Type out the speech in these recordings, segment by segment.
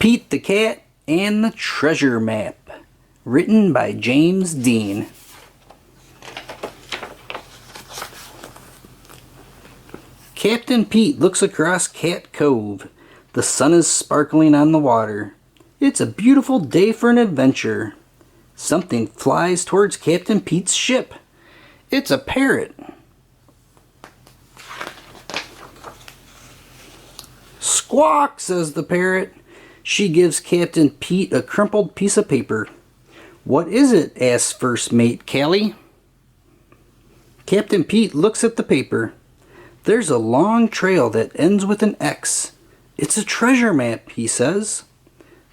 Pete the Cat and the Treasure Map, written by James Dean. Captain Pete looks across Cat Cove. The sun is sparkling on the water. It's a beautiful day for an adventure. Something flies towards Captain Pete's ship. It's a parrot. "Squawk," says the parrot. She gives Captain Pete a crumpled piece of paper. "What is it?" asks First Mate Callie. Captain Pete looks at the paper. There's a long trail that ends with an X. "It's a treasure map," he says.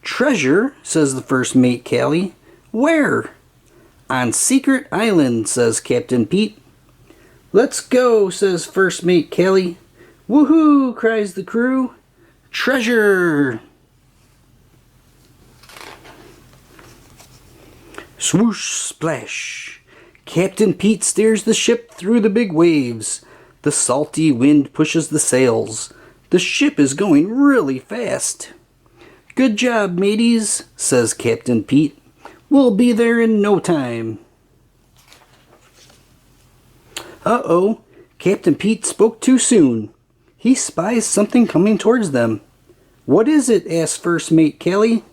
"Treasure?" says the First Mate Callie. "Where?" "On Secret Island," says Captain Pete. "Let's go," says First Mate Callie. "Woohoo!" cries the crew. "Treasure!" Swoosh, splash. Captain Pete steers the ship through the big waves. The salty wind pushes the sails. The ship is going really fast. "Good job, mateys," says Captain Pete. "We'll be there in no time." Uh-oh, Captain Pete spoke too soon. He spies something coming towards them. "What is it?" asks First Mate Callie.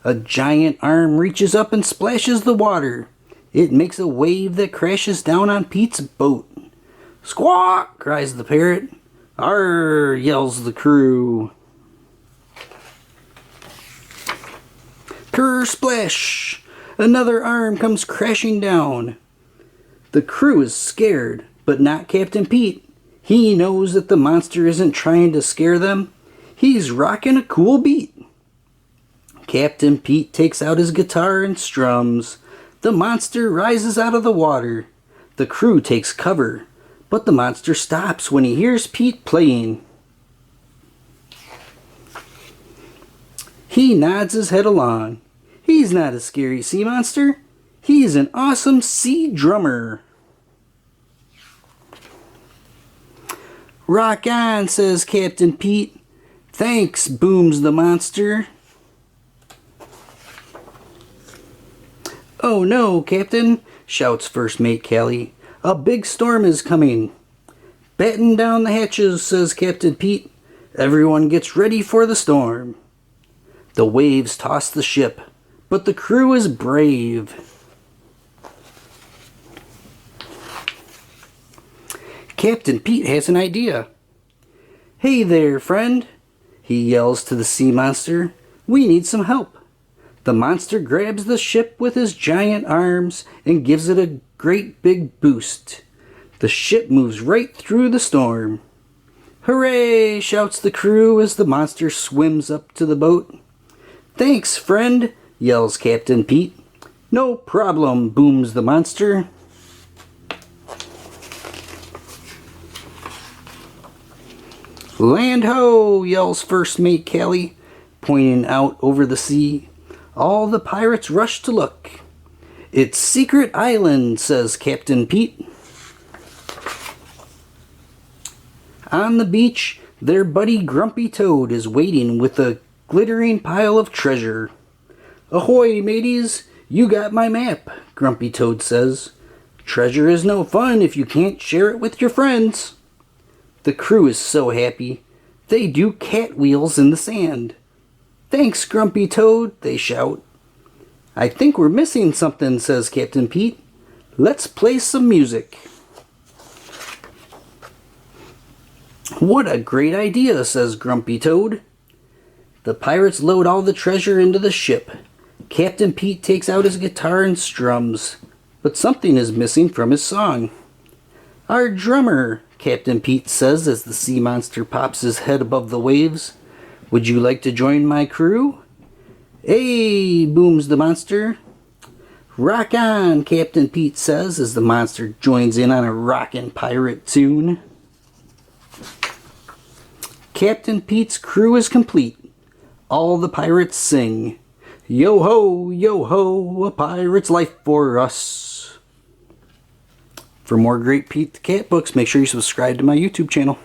A giant arm reaches up and splashes the water. It makes a wave that crashes down on Pete's boat. "Squawk!" cries the parrot. "Arr!" yells the crew. Ker splash! Another arm comes crashing down. The crew is scared, but not Captain Pete. He knows that the monster isn't trying to scare them. He's rocking a cool beat. Captain Pete takes out his guitar and strums. The monster rises out of the water. The crew takes cover, but the monster stops when he hears Pete playing. He nods his head along. He's not a scary sea monster. He's an awesome sea drummer. "Rock on," says Captain Pete. "Thanks," booms the monster. "Oh no, Captain," shouts First Mate Callie. "A big storm is coming." "Batten down the hatches," says Captain Pete. Everyone gets ready for the storm. The waves toss the ship, but the crew is brave. Captain Pete has an idea. "Hey there, friend," he yells to the sea monster. "We need some help." The monster grabs the ship with his giant arms and gives it a great big boost. The ship moves right through the storm. "Hooray!" shouts the crew as the monster swims up to the boat. "Thanks, friend," yells Captain Pete. "No problem," booms the monster. "Land ho!" yells First Mate Callie, pointing out over the sea. All the pirates rush to look. "It's Secret Island," says Captain Pete. On the beach, their buddy Grumpy Toad is waiting with a glittering pile of treasure. "Ahoy, mateys! You got my map," Grumpy Toad says. "Treasure is no fun if you can't share it with your friends." The crew is so happy. They do catwheels in the sand. "Thanks, Grumpy Toad," they shout. "I think we're missing something," says Captain Pete. "Let's play some music." "What a great idea," says Grumpy Toad. The pirates load all the treasure into the ship. Captain Pete takes out his guitar and strums, but something is missing from his song. "Our drummer," Captain Pete says as the sea monster pops his head above the waves. "Would you like to join my crew?" "Hey!" booms the monster. "Rock on," Captain Pete says as the monster joins in on a rockin' pirate tune. Captain Pete's crew is complete. All the pirates sing, yo ho, a pirate's life for us." For more great Pete the Cat books, make sure you subscribe to my YouTube channel.